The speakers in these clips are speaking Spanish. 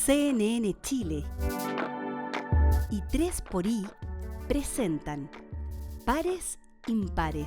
CNN Chile y 3xI presentan Pares Impares.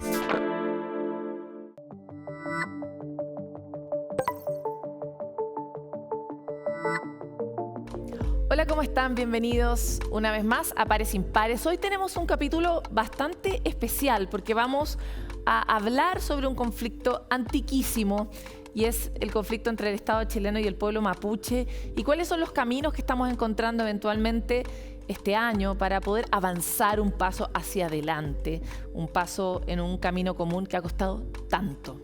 Hola, ¿cómo están? Bienvenidos una vez más a Pares Impares. Hoy tenemos un capítulo bastante especial porque vamos a hablar sobre un conflicto antiquísimo y es el conflicto entre el Estado chileno y el pueblo mapuche y cuáles son los caminos que estamos encontrando eventualmente este año para poder avanzar un paso hacia adelante, un paso en un camino común que ha costado tanto.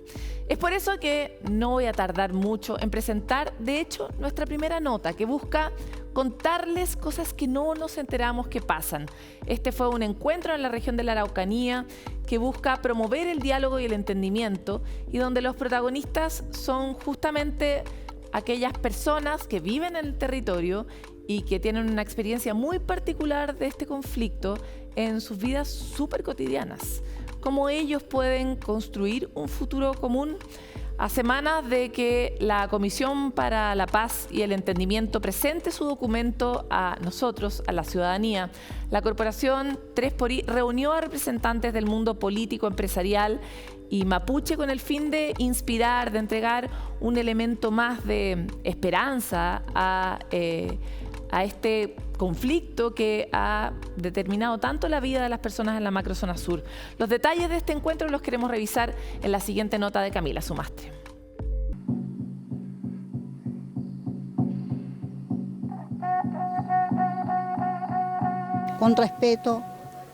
Es por eso que no voy a tardar mucho en presentar, de hecho, nuestra primera nota que busca contarles cosas que no nos enteramos que pasan. Este fue un encuentro en la región de la Araucanía que busca promover el diálogo y el entendimiento y donde los protagonistas son justamente aquellas personas que viven en el territorio y que tienen una experiencia muy particular de este conflicto en sus vidas súper cotidianas. Cómo ellos pueden construir un futuro común. A semanas de que la Comisión para la Paz y el Entendimiento presente su documento a nosotros, a la ciudadanía, la corporación 3xI reunió a representantes del mundo político, empresarial y mapuche con el fin de inspirar, de entregar un elemento más de esperanza a este conflicto que ha determinado tanto la vida de las personas en la macrozona sur. Los detalles de este encuentro los queremos revisar en la siguiente nota de Camila Sumastre. Con respeto,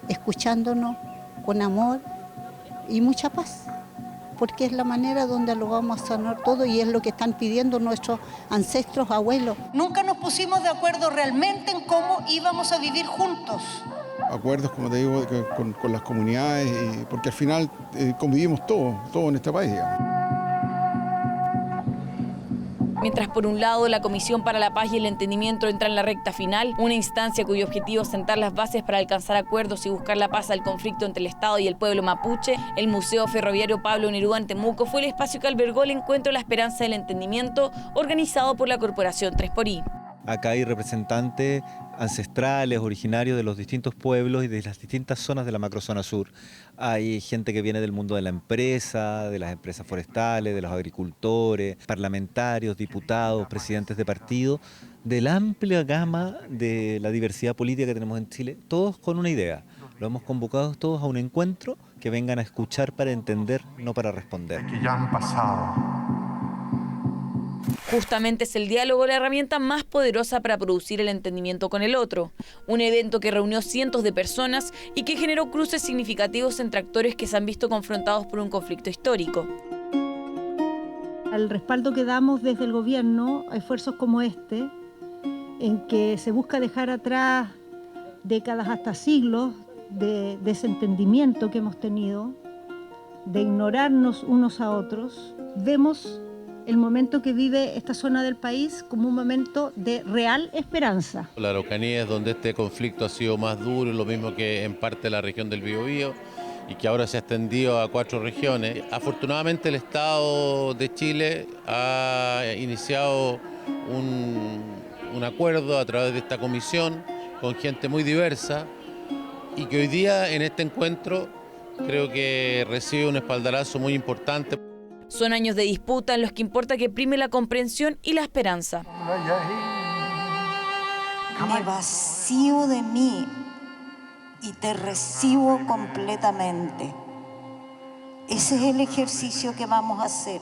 escuchándonos, con amor y mucha paz, porque es la manera donde lo vamos a sanar todo y es lo que están pidiendo nuestros ancestros, abuelos. Nunca nos pusimos de acuerdo realmente en cómo íbamos a vivir juntos. Acuerdos, como te digo, con las comunidades, porque al final convivimos todos en este país, digamos. Mientras por un lado la Comisión para la Paz y el Entendimiento entra en la recta final, una instancia cuyo objetivo es sentar las bases para alcanzar acuerdos y buscar la paz al conflicto entre el Estado y el pueblo mapuche, el Museo Ferroviario Pablo Neruda en Temuco fue el espacio que albergó el encuentro La Esperanza del Entendimiento organizado por la corporación 3xI. Acá hay representantes ancestrales, originarios de los distintos pueblos y de las distintas zonas de la macrozona sur. Hay gente que viene del mundo de la empresa, de las empresas forestales, de los agricultores, parlamentarios, diputados, presidentes de partido, de la amplia gama de la diversidad política que tenemos en Chile, todos con una idea. Los hemos convocado todos a un encuentro que vengan a escuchar para entender, no para responder. Que ya han pasado. Justamente es el diálogo la herramienta más poderosa para producir el entendimiento con el otro. Un evento que reunió cientos de personas y que generó cruces significativos entre actores que se han visto confrontados por un conflicto histórico. Al respaldo que damos desde el gobierno a esfuerzos como este, en que se busca dejar atrás décadas hasta siglos de desentendimiento que hemos tenido, de ignorarnos unos a otros, vemos el momento que vive esta zona del país como un momento de real esperanza. La Araucanía es donde este conflicto ha sido más duro, lo mismo que en parte de la región del Biobío y que ahora se ha extendido a 4 regiones. Afortunadamente el Estado de Chile ha iniciado un acuerdo a través de esta comisión con gente muy diversa y que hoy día en este encuentro creo que recibe un espaldarazo muy importante. Son años de disputa en los que importa que prime la comprensión y la esperanza. Me vacío de mí y te recibo completamente. Ese es el ejercicio que vamos a hacer.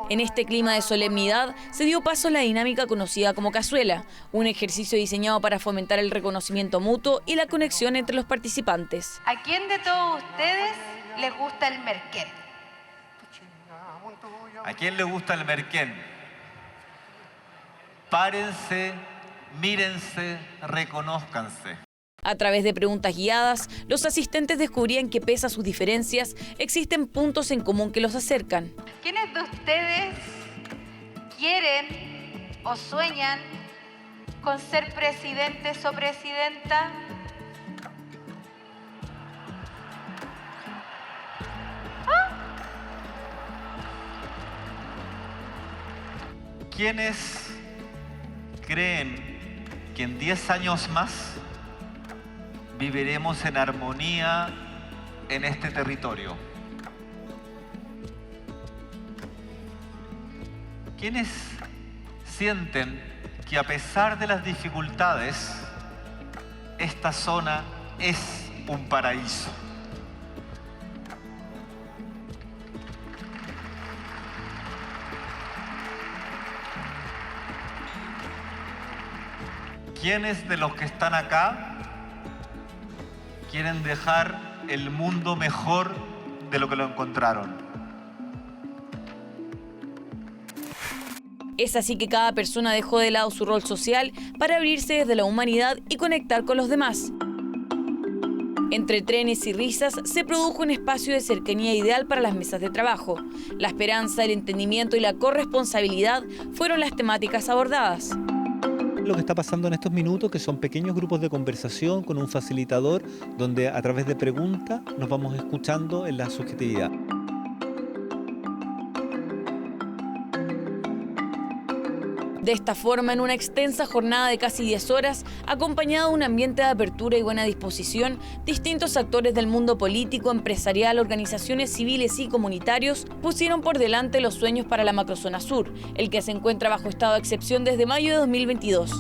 En este clima de solemnidad se dio paso a la dinámica conocida como cazuela, un ejercicio diseñado para fomentar el reconocimiento mutuo y la conexión entre los participantes. ¿A quién de todos ustedes les gusta el merquén? ¿A quién le gusta el merquén? Párense, mírense, reconózcanse. A través de preguntas guiadas, los asistentes descubrían que pese a sus diferencias, existen puntos en común que los acercan. ¿Quiénes de ustedes quieren o sueñan con ser presidentes o presidenta? ¿Quiénes creen que en 10 años más viviremos en armonía en este territorio. ¿Quiénes sienten que a pesar de las dificultades, esta zona es un paraíso? ¿Quiénes de los que están acá quieren dejar el mundo mejor de lo que lo encontraron? Es así que cada persona dejó de lado su rol social para abrirse desde la humanidad y conectar con los demás. Entre trenes y risas se produjo un espacio de cercanía ideal para las mesas de trabajo. La esperanza, el entendimiento y la corresponsabilidad fueron las temáticas abordadas. Lo que está pasando en estos minutos, que son pequeños grupos de conversación con un facilitador, donde a través de preguntas nos vamos escuchando en la subjetividad. De esta forma, en una extensa jornada de casi 10 horas, acompañado de un ambiente de apertura y buena disposición, distintos actores del mundo político, empresarial, organizaciones civiles y comunitarios pusieron por delante los sueños para la macrozona sur, el que se encuentra bajo estado de excepción desde mayo de 2022.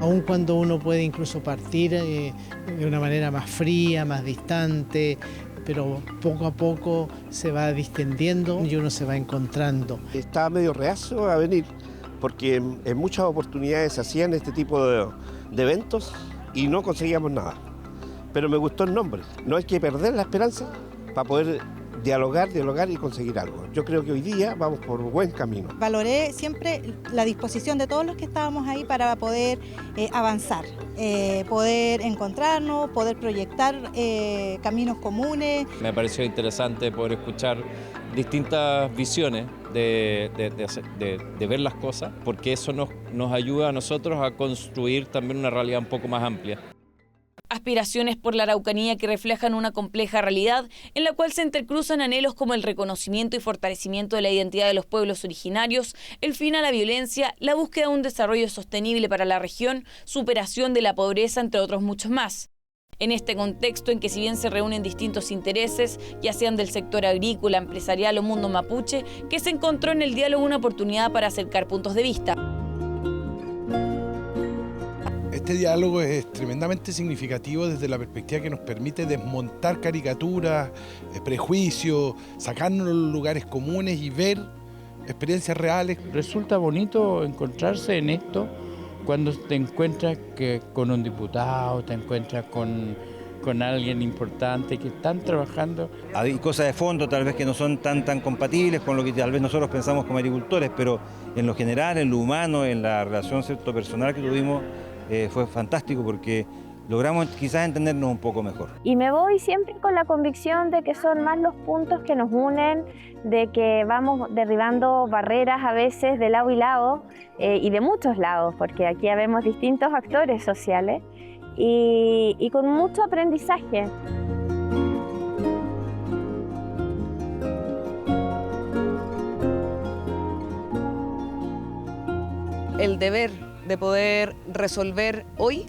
Aun cuando uno puede incluso partir de una manera más fría, más distante, pero poco a poco se va distendiendo y uno se va encontrando. Estaba medio reacio a venir porque en muchas oportunidades se hacían este tipo de eventos y no conseguíamos nada. Pero me gustó el nombre. No hay que perder la esperanza para poder dialogar y conseguir algo. Yo creo que hoy día vamos por buen camino. Valoré siempre la disposición de todos los que estábamos ahí para poder avanzar, poder encontrarnos, poder proyectar caminos comunes. Me pareció interesante poder escuchar distintas visiones de ver las cosas, porque eso nos ayuda a nosotros a construir también una realidad un poco más amplia. Aspiraciones por la Araucanía que reflejan una compleja realidad en la cual se intercruzan anhelos como el reconocimiento y fortalecimiento de la identidad de los pueblos originarios, el fin a la violencia, la búsqueda de un desarrollo sostenible para la región, superación de la pobreza, entre otros muchos más. En este contexto en que si bien se reúnen distintos intereses, ya sean del sector agrícola, empresarial o mundo mapuche, que se encontró en el diálogo una oportunidad para acercar puntos de vista. Este diálogo es tremendamente significativo desde la perspectiva que nos permite desmontar caricaturas, prejuicios, sacarnos los lugares comunes y ver experiencias reales. Resulta bonito encontrarse en esto cuando te encuentras con un diputado, te encuentras con alguien importante que están trabajando. Hay cosas de fondo tal vez que no son tan compatibles con lo que tal vez nosotros pensamos como agricultores, pero en lo general, en lo humano, en la relación personal que tuvimos, fue fantástico porque logramos quizás entendernos un poco mejor. Y me voy siempre con la convicción de que son más los puntos que nos unen, de que vamos derribando barreras a veces de lado y lado y de muchos lados, porque aquí vemos distintos actores sociales y con mucho aprendizaje. El deber de poder resolver hoy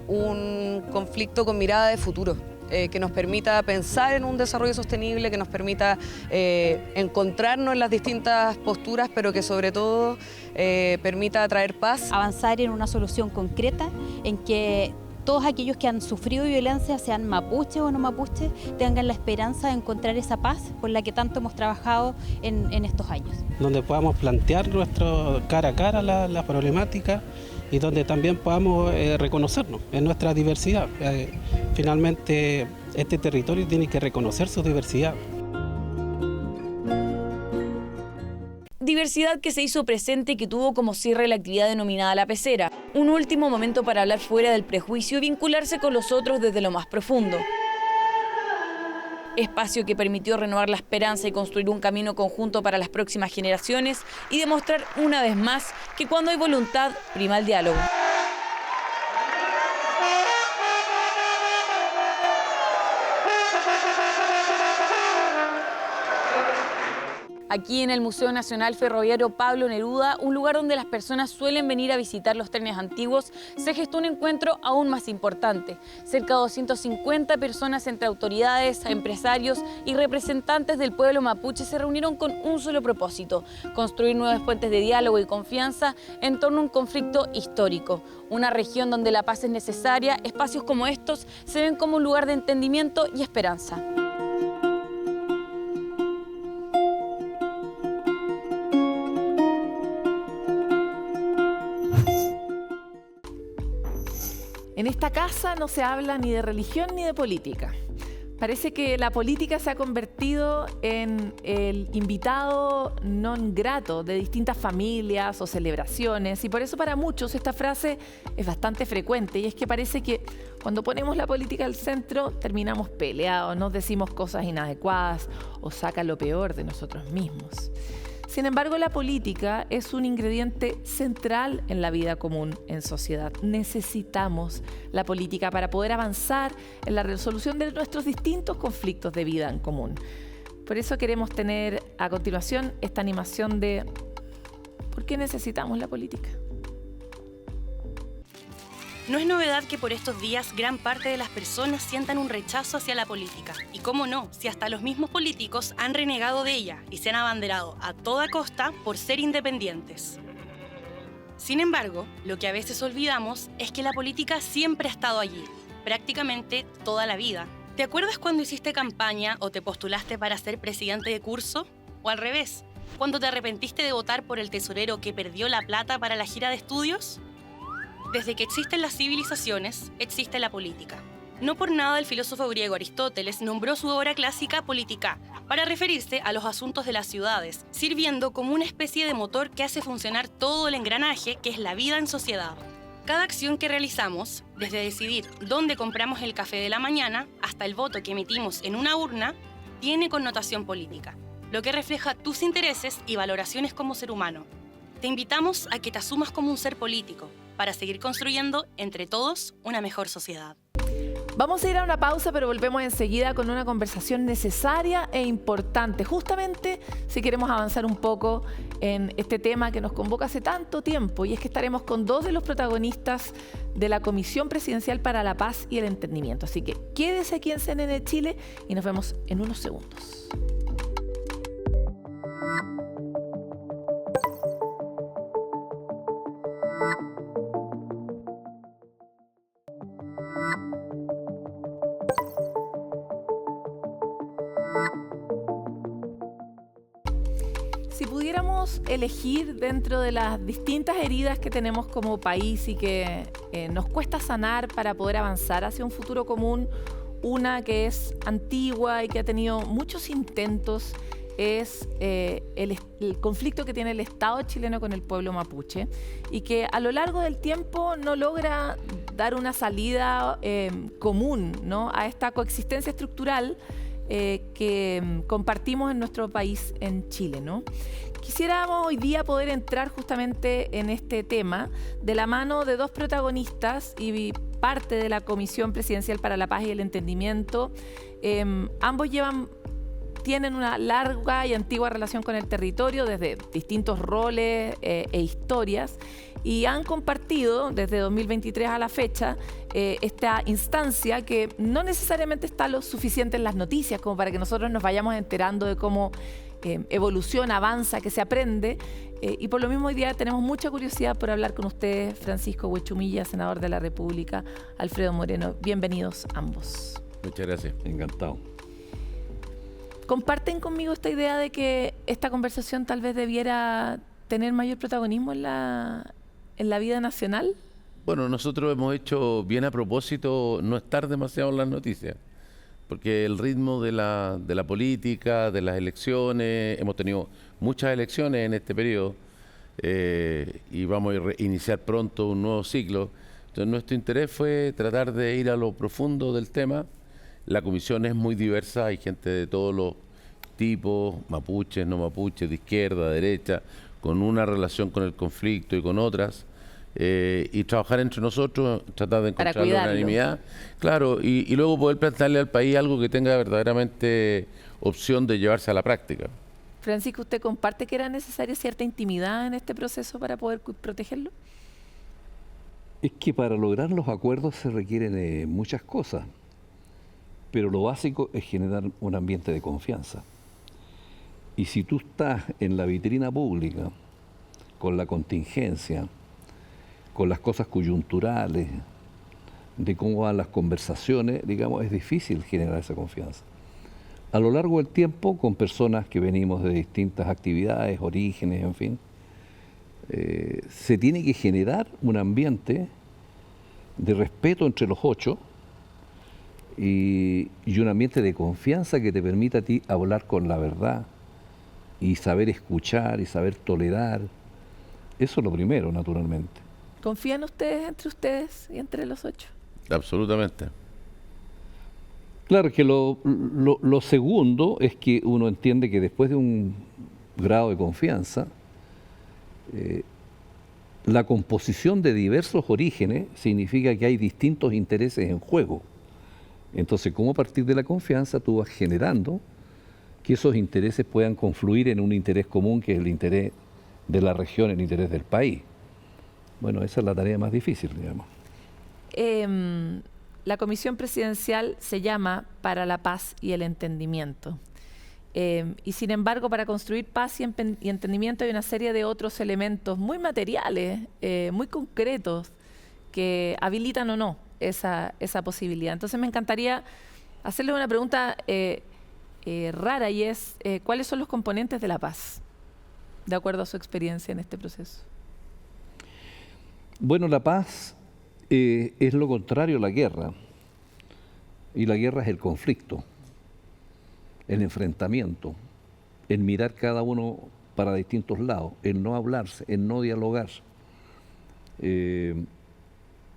un conflicto con mirada de futuro, que nos permita pensar en un desarrollo sostenible, que nos permita encontrarnos en las distintas posturas, pero que sobre todo permita traer paz. Avanzar en una solución concreta en que todos aquellos que han sufrido violencia, sean mapuches o no mapuches, tengan la esperanza de encontrar esa paz por la que tanto hemos trabajado en estos años. Donde podamos plantear nuestro cara a cara la problemática y donde también podamos reconocernos en nuestra diversidad. Finalmente, este territorio tiene que reconocer su diversidad. Diversidad que se hizo presente y que tuvo como cierre la actividad denominada La Pecera. Un último momento para hablar fuera del prejuicio y vincularse con los otros desde lo más profundo. Espacio que permitió renovar la esperanza y construir un camino conjunto para las próximas generaciones y demostrar una vez más que cuando hay voluntad, prima el diálogo. Aquí en el Museo Nacional Ferroviario Pablo Neruda, un lugar donde las personas suelen venir a visitar los trenes antiguos, se gestó un encuentro aún más importante. Cerca de 250 personas entre autoridades, empresarios y representantes del pueblo mapuche se reunieron con un solo propósito: construir nuevas puentes de diálogo y confianza en torno a un conflicto histórico. Una región donde la paz es necesaria, espacios como estos se ven como un lugar de entendimiento y esperanza. En esta casa no se habla ni de religión ni de política. Parece que la política se ha convertido en el invitado non grato de distintas familias o celebraciones, y por eso para muchos esta frase es bastante frecuente, y es que parece que cuando ponemos la política al centro terminamos peleados, nos decimos cosas inadecuadas o saca lo peor de nosotros mismos. Sin embargo, la política es un ingrediente central en la vida común en sociedad. Necesitamos la política para poder avanzar en la resolución de nuestros distintos conflictos de vida en común. Por eso queremos tener a continuación esta animación de ¿por qué necesitamos la política? No es novedad que por estos días gran parte de las personas sientan un rechazo hacia la política. Y cómo no, si hasta los mismos políticos han renegado de ella y se han abanderado a toda costa por ser independientes. Sin embargo, lo que a veces olvidamos es que la política siempre ha estado allí, prácticamente toda la vida. ¿Te acuerdas cuando hiciste campaña o te postulaste para ser presidente de curso? O al revés, cuando te arrepentiste de votar por el tesorero que perdió la plata para la gira de estudios. Desde que existen las civilizaciones, existe la política. No por nada el filósofo griego Aristóteles nombró su obra clásica Politica, para referirse a los asuntos de las ciudades, sirviendo como una especie de motor que hace funcionar todo el engranaje que es la vida en sociedad. Cada acción que realizamos, desde decidir dónde compramos el café de la mañana hasta el voto que emitimos en una urna, tiene connotación política, lo que refleja tus intereses y valoraciones como ser humano. Te invitamos a que te asumas como un ser político, para seguir construyendo entre todos una mejor sociedad. Vamos a ir a una pausa, pero volvemos enseguida con una conversación necesaria e importante, justamente si queremos avanzar un poco en este tema que nos convoca hace tanto tiempo, y es que estaremos con dos de los protagonistas de la Comisión Presidencial para la Paz y el Entendimiento. Así que quédese aquí en CNN Chile y nos vemos en unos segundos. Si pudiéramos elegir dentro de las distintas heridas que tenemos como país y que nos cuesta sanar para poder avanzar hacia un futuro común, una que es antigua y que ha tenido muchos intentos, es el conflicto que tiene el Estado chileno con el pueblo mapuche, y que a lo largo del tiempo no logra dar una salida común, ¿no?, a esta coexistencia estructural que compartimos en nuestro país, en Chile, ¿no? Quisiéramos hoy día poder entrar justamente en este tema de la mano de dos protagonistas y parte de la Comisión Presidencial para la Paz y el Entendimiento. Ambos tienen una larga y antigua relación con el territorio desde distintos roles e historias, y han compartido desde 2023 a la fecha esta instancia que no necesariamente está lo suficiente en las noticias como para que nosotros nos vayamos enterando de cómo evoluciona, avanza, que se aprende, y por lo mismo hoy día tenemos mucha curiosidad por hablar con ustedes. Francisco Huechumilla, senador de la República, Alfredo Moreno, bienvenidos ambos. Muchas gracias. Encantado. ¿Comparten conmigo esta idea de que esta conversación tal vez debiera tener mayor protagonismo en la vida nacional? Bueno, nosotros hemos hecho bien a propósito no estar demasiado en las noticias, porque el ritmo de la política, de las elecciones, hemos tenido muchas elecciones en este periodo y vamos a iniciar pronto un nuevo ciclo. Entonces nuestro interés fue tratar de ir a lo profundo del tema. La comisión es muy diversa, hay gente de todos los tipos, mapuches, no mapuches, de izquierda, derecha, con una relación con el conflicto y con otras, y trabajar entre nosotros, tratar de encontrar la unanimidad, claro, y luego poder plantearle al país algo que tenga verdaderamente opción de llevarse a la práctica. Francisco, ¿usted comparte que era necesaria cierta intimidad en este proceso para poder protegerlo? Es que para lograr los acuerdos se requieren muchas cosas, pero lo básico es generar un ambiente de confianza. Y si tú estás en la vitrina pública, con la contingencia, con las cosas coyunturales, de cómo van las conversaciones, digamos, es difícil generar esa confianza. A lo largo del tiempo, con personas que venimos de distintas actividades, orígenes, en fin, se tiene que generar un ambiente de respeto entre los 8 y un ambiente de confianza que te permita a ti hablar con la verdad y saber escuchar y saber tolerar. Eso es lo primero, naturalmente. ¿Confían ustedes y entre los 8? Absolutamente. Claro que lo segundo es que uno entiende que después de un grado de confianza, la composición de diversos orígenes significa que hay distintos intereses en juego. Entonces, ¿cómo a partir de la confianza tú vas generando que esos intereses puedan confluir en un interés común, que es el interés de la región, el interés del país? Bueno, esa es la tarea más difícil, digamos. La comisión presidencial se llama Para la Paz y el Entendimiento. Y sin embargo, para construir paz y entendimiento hay una serie de otros elementos muy materiales, muy concretos, que habilitan o no esa posibilidad. Entonces me encantaría hacerle una pregunta rara, y es, ¿cuáles son los componentes de la paz, de acuerdo a su experiencia en este proceso? Bueno, la paz es lo contrario a la guerra, y la guerra es el conflicto, el enfrentamiento, el mirar cada uno para distintos lados, el no hablarse, el no dialogar, el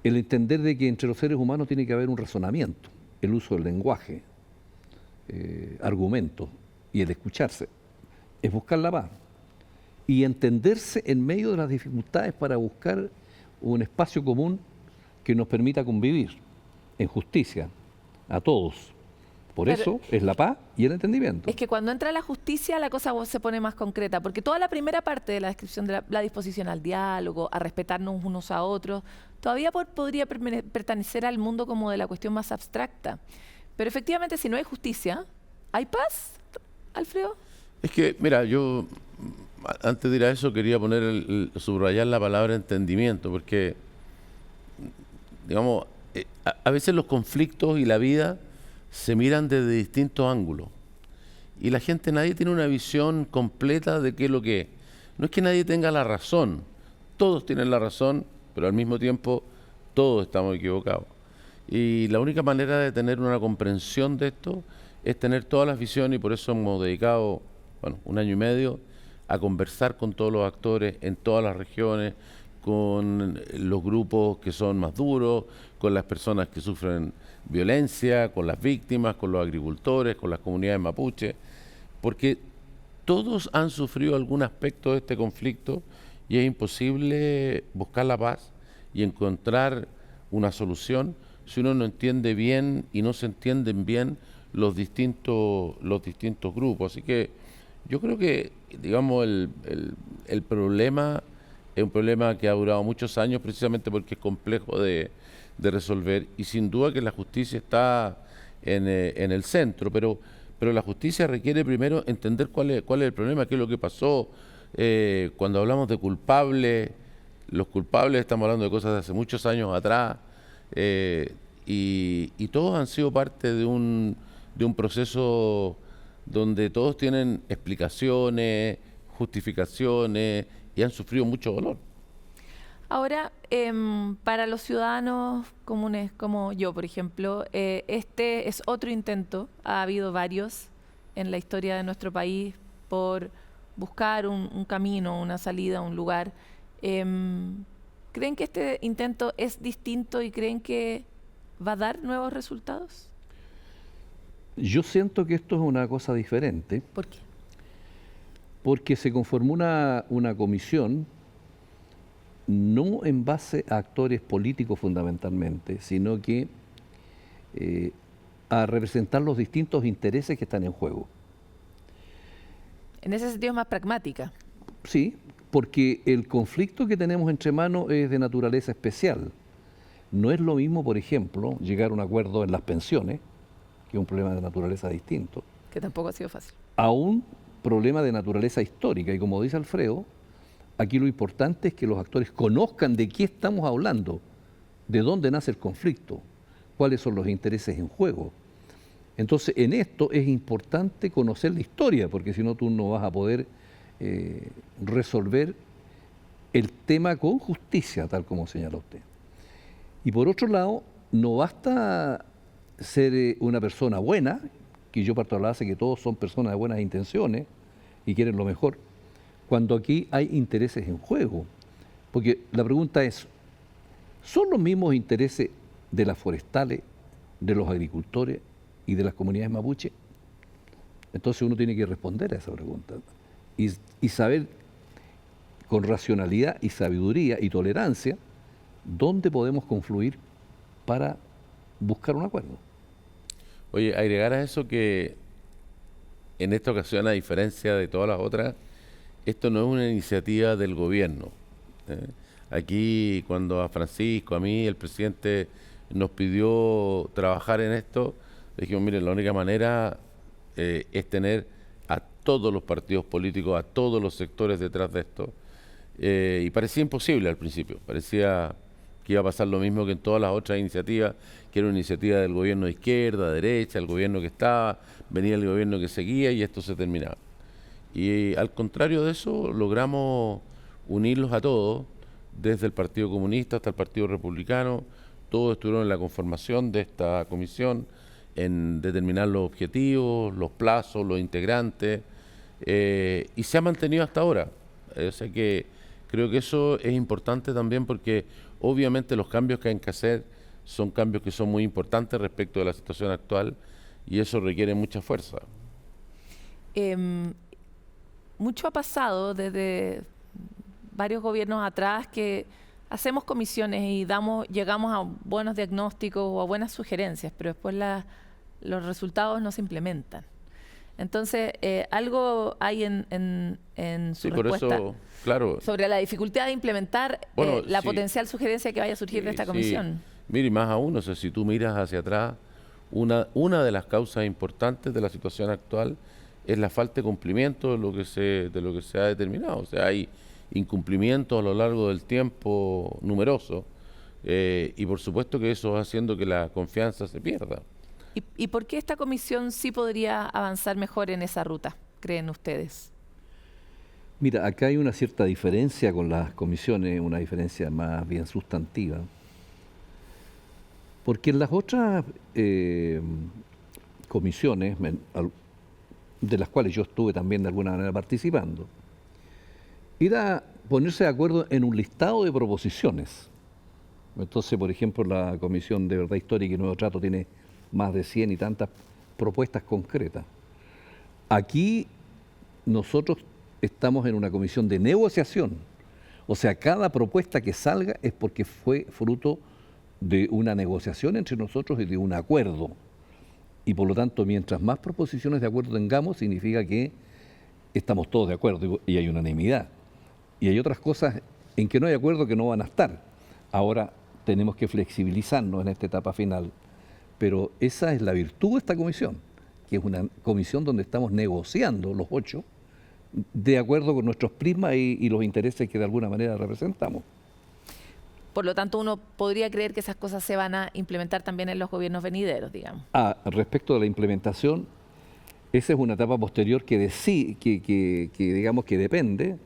entender de que entre los seres humanos tiene que haber un razonamiento, el uso del lenguaje, argumentos, y el escucharse, es buscar la paz y entenderse en medio de las dificultades para buscar un espacio común que nos permita convivir en justicia a todos. Por eso es la paz y el entendimiento. Es que cuando entra la justicia la cosa se pone más concreta, porque toda la primera parte de la descripción de la disposición al diálogo, a respetarnos unos a otros, todavía podría pertenecer al mundo como de la cuestión más abstracta. Pero efectivamente, si no hay justicia, ¿hay paz, Alfredo? Es que, mira, yo antes de ir a eso quería subrayar la palabra entendimiento, porque, digamos, a veces los conflictos y la vida se miran desde distintos ángulos y la gente, nadie tiene una visión completa de qué es lo que es. No es que nadie tenga la razón, todos tienen la razón, pero al mismo tiempo todos estamos equivocados. Y la única manera de tener una comprensión de esto es tener todas las visiones, y por eso hemos dedicado, bueno, 1 año y medio a conversar con todos los actores en todas las regiones, con los grupos que son más duros, con las personas que sufren violencia, con las víctimas, con los agricultores, con las comunidades mapuche, porque todos han sufrido algún aspecto de este conflicto y es imposible buscar la paz y encontrar una solución si uno no entiende bien y no se entienden bien los distintos grupos. Así que yo creo que, digamos, el problema es un problema que ha durado muchos años precisamente porque es complejo de resolver, y sin duda que la justicia está en el centro, pero la justicia requiere primero entender cuál es el problema, qué es lo que pasó. Cuando hablamos de culpables, los culpables estamos hablando de cosas de hace muchos años atrás, y todos han sido parte de un proceso donde todos tienen explicaciones, justificaciones y han sufrido mucho dolor. Ahora, para los ciudadanos comunes como yo, por ejemplo, este es otro intento, ha habido varios en la historia de nuestro país por buscar un camino, una salida, un lugar. ¿Creen que este intento es distinto y creen que va a dar nuevos resultados? Yo siento que esto es una cosa diferente. ¿Por qué? Porque se conformó una comisión no en base a actores políticos fundamentalmente, sino que a representar los distintos intereses que están en juego. En ese sentido es más pragmática. Sí, porque el conflicto que tenemos entre manos es de naturaleza especial. No es lo mismo, por ejemplo, llegar a un acuerdo en las pensiones, que es un problema de naturaleza distinto, Que tampoco ha sido fácil. a un problema de naturaleza histórica. Y como dice Alfredo, aquí lo importante es que los actores conozcan de qué estamos hablando, de dónde nace el conflicto, cuáles son los intereses en juego. Entonces, en esto es importante conocer la historia, porque si no tú no vas a poder resolver el tema con justicia, tal como señala usted. Y por otro lado, no basta ser una persona buena, que yo parto de la base que todos son personas de buenas intenciones y quieren lo mejor, cuando aquí hay intereses en juego. Porque la pregunta es, ¿son los mismos intereses de las forestales, de los agricultores y de las comunidades mapuche? Entonces uno tiene que responder a esa pregunta y saber con racionalidad y sabiduría y tolerancia dónde podemos confluir para buscar un acuerdo. Oye, agregar a eso que en esta ocasión, a diferencia de todas las otras, esto no es una iniciativa del gobierno. Aquí, cuando a Francisco, a mí, el presidente nos pidió trabajar en esto, dijimos, miren, la única manera es tener a todos los partidos políticos, a todos los sectores detrás de esto. Y parecía imposible al principio, parecía que iba a pasar lo mismo que en todas las otras iniciativas, que era una iniciativa del gobierno de izquierda, derecha, el gobierno que estaba, venía el gobierno que seguía y esto se terminaba. Y al contrario de eso, logramos unirlos a todos, desde el Partido Comunista hasta el Partido Republicano. Todos estuvieron en la conformación de esta comisión, en determinar los objetivos, los plazos, los integrantes, y se ha mantenido hasta ahora. O sea que creo que eso es importante también, porque obviamente los cambios que hay que hacer son cambios que son muy importantes respecto de la situación actual, y eso requiere mucha fuerza. Mucho ha pasado desde varios gobiernos atrás que hacemos comisiones y llegamos a buenos diagnósticos o a buenas sugerencias, pero después los resultados no se implementan. Entonces, algo hay en su respuesta, por eso, claro, sobre la dificultad de implementar la potencial sugerencia que vaya a surgir de esta comisión. Mire, más aún, o sea, si tú miras hacia atrás, una de las causas importantes de la situación actual es la falta de cumplimiento de lo que se ha determinado. O sea, hay incumplimientos a lo largo del tiempo numerosos, y por supuesto que eso va haciendo que la confianza se pierda. ¿Y por qué esta comisión sí podría avanzar mejor en esa ruta, creen ustedes? Mira, acá hay una cierta diferencia con las comisiones, una diferencia más bien sustantiva. Porque en las otras comisiones, de las cuales yo estuve también de alguna manera participando, era ponerse de acuerdo en un listado de proposiciones. Entonces, por ejemplo, la Comisión de Verdad Histórica y Nuevo Trato tiene más de 100 y tantas propuestas concretas. Aquí nosotros estamos en una comisión de negociación. O sea, cada propuesta que salga es porque fue fruto de una negociación entre nosotros y de un acuerdo. Y por lo tanto, mientras más proposiciones de acuerdo tengamos, significa que estamos todos de acuerdo y hay unanimidad. Y hay otras cosas en que no hay acuerdo que no van a estar. Ahora tenemos que flexibilizarnos en esta etapa final. Pero esa es la virtud de esta comisión, que es una comisión donde estamos negociando los 8 de acuerdo con nuestros prismas y los intereses que de alguna manera representamos. Por lo tanto, uno podría creer que esas cosas se van a implementar también en los gobiernos venideros, digamos. Respecto de la implementación, esa es una etapa posterior que digamos que depende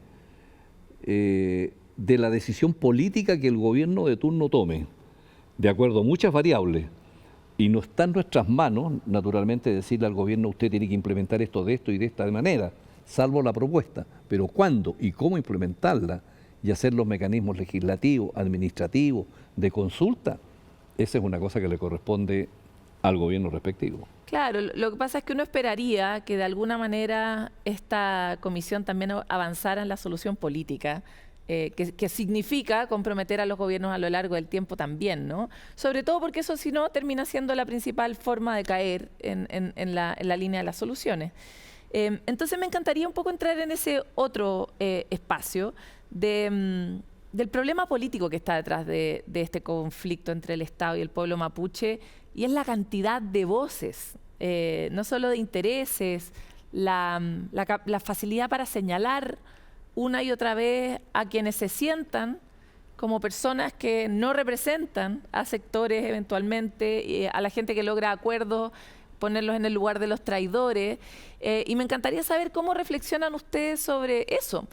de la decisión política que el gobierno de turno tome, de acuerdo a muchas variables. Y no está en nuestras manos, naturalmente, decirle al gobierno, usted tiene que implementar esto de esto y de esta manera, salvo la propuesta. Pero cuándo y cómo implementarla y hacer los mecanismos legislativos, administrativos, de consulta, esa es una cosa que le corresponde al gobierno respectivo. Claro, lo que pasa es que uno esperaría que de alguna manera esta comisión también avanzara en la solución política, que significa comprometer a los gobiernos a lo largo del tiempo también, ¿no? Sobre todo porque eso, si no, termina siendo la principal forma de caer en la línea de las soluciones. Entonces me encantaría un poco entrar en ese otro espacio del problema político que está detrás de este conflicto entre el Estado y el pueblo mapuche, y es la cantidad de voces, no solo de intereses, la facilidad para señalar una y otra vez a quienes se sientan como personas que no representan a sectores eventualmente, a la gente que logra acuerdos, ponerlos en el lugar de los traidores. Y me encantaría saber cómo reflexionan ustedes sobre eso.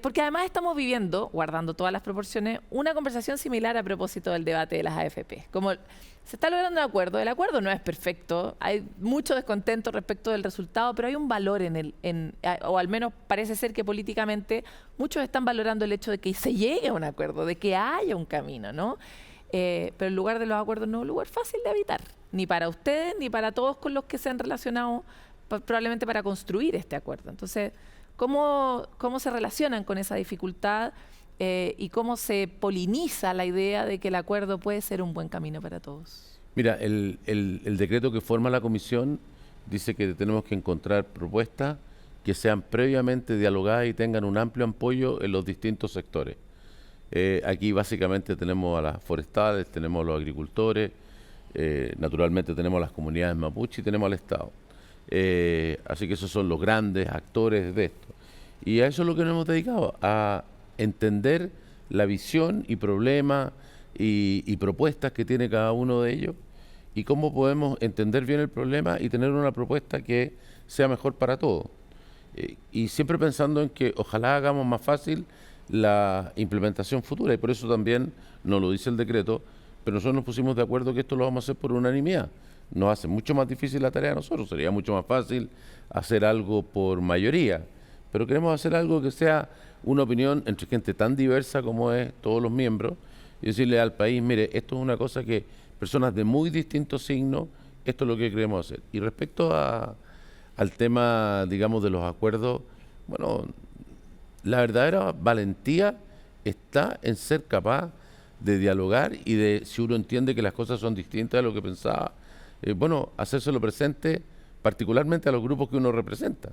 Porque además estamos viviendo, guardando todas las proporciones, una conversación similar a propósito del debate de las AFP. Como se está logrando un acuerdo, el acuerdo no es perfecto, hay mucho descontento respecto del resultado, pero hay un valor o al menos parece ser que políticamente muchos están valorando el hecho de que se llegue a un acuerdo, de que haya un camino, ¿no? Pero el lugar de los acuerdos no es un lugar fácil de habitar, ni para ustedes, ni para todos con los que se han relacionado probablemente para construir este acuerdo. Entonces, ¿cómo se relacionan con esa dificultad y cómo se poliniza la idea de que el acuerdo puede ser un buen camino para todos? Mira, el decreto que forma la comisión dice que tenemos que encontrar propuestas que sean previamente dialogadas y tengan un amplio apoyo en los distintos sectores. Aquí básicamente tenemos a las forestales, tenemos a los agricultores, naturalmente tenemos a las comunidades mapuche y tenemos al Estado. Así que esos son los grandes actores de esto. Y a eso es lo que nos hemos dedicado, a entender la visión y problemas y propuestas que tiene cada uno de ellos y cómo podemos entender bien el problema y tener una propuesta que sea mejor para todos. Y siempre pensando en que ojalá hagamos más fácil la implementación futura, y por eso también no lo dice el decreto, pero nosotros nos pusimos de acuerdo que esto lo vamos a hacer por unanimidad. Nos hace mucho más difícil la tarea a nosotros, sería mucho más fácil hacer algo por mayoría, pero queremos hacer algo que sea una opinión entre gente tan diversa como es todos los miembros, y decirle al país, mire, esto es una cosa que personas de muy distintos signos, esto es lo que queremos hacer. Y respecto al tema, digamos, de los acuerdos, bueno, la verdadera valentía está en ser capaz de dialogar y de, si uno entiende que las cosas son distintas de lo que pensaba, bueno, hacérselo presente particularmente a los grupos que uno representa.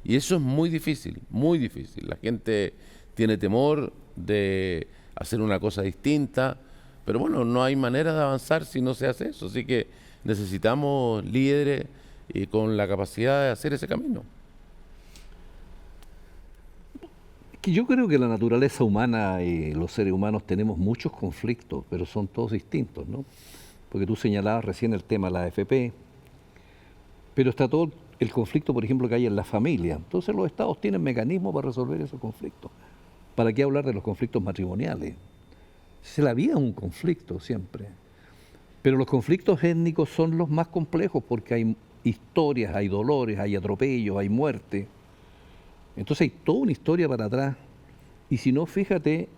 Y eso es muy difícil, muy difícil. La gente tiene temor de hacer una cosa distinta, pero bueno, no hay manera de avanzar si no se hace eso. Así que necesitamos líderes con la capacidad de hacer ese camino. Que yo creo que la naturaleza humana y los seres humanos tenemos muchos conflictos, pero son todos distintos, ¿no? Porque tú señalabas recién el tema de la AFP, pero está todo el conflicto, por ejemplo, que hay en la familia. Entonces los estados tienen mecanismos para resolver esos conflictos. ¿Para qué hablar de los conflictos matrimoniales? La vida es un conflicto siempre. Pero los conflictos étnicos son los más complejos porque hay historias, hay dolores, hay atropellos, hay muerte. Entonces hay toda una historia para atrás. Y si no, fíjate